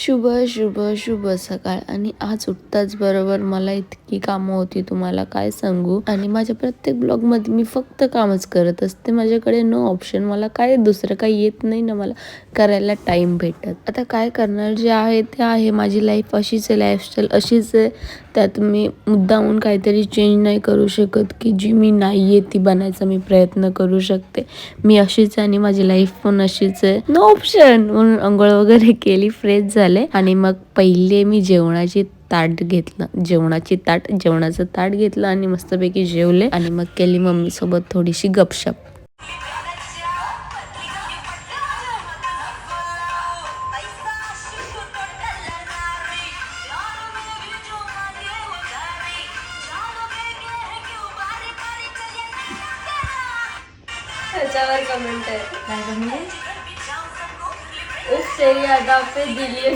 शुभ शुभ शुभ सकाळ. आणि आज उठताच बरोबर मला इतकी कामं होती, तुम्हाला काय सांगू. आणि माझ्या प्रत्येक ब्लॉगमध्ये मी फक्त कामच करत असते. माझ्याकडे नो ऑप्शन, मला काय दुसरं काही येत नाही ना, मला करायला टाइम भेटत. आता काय करणार, जे आहे ते आहे. माझी लाईफ अशीच आहे, लाईफस्टाईल अशीच आहे. त्यात मी मुद्दामून काहीतरी चेंज नाही करू शकत, की जी मी नाही आहे ती बनायचा मी प्रयत्न करू शकते. मी अशीच आहे आणि माझी लाईफ पण अशीच आहे. No option. म्हणून अंघोळ वगैरे केली, फ्रेश झाले आणि मग पहिले मी जेवणाचं ताट घेतलं आणि मस्तपैकी जेवले. आणि मग केली मम्मी सोबत थोडीशी गपशप. त्याच्यावर कमेंट आहे, उफ तेरी अदा पे दिल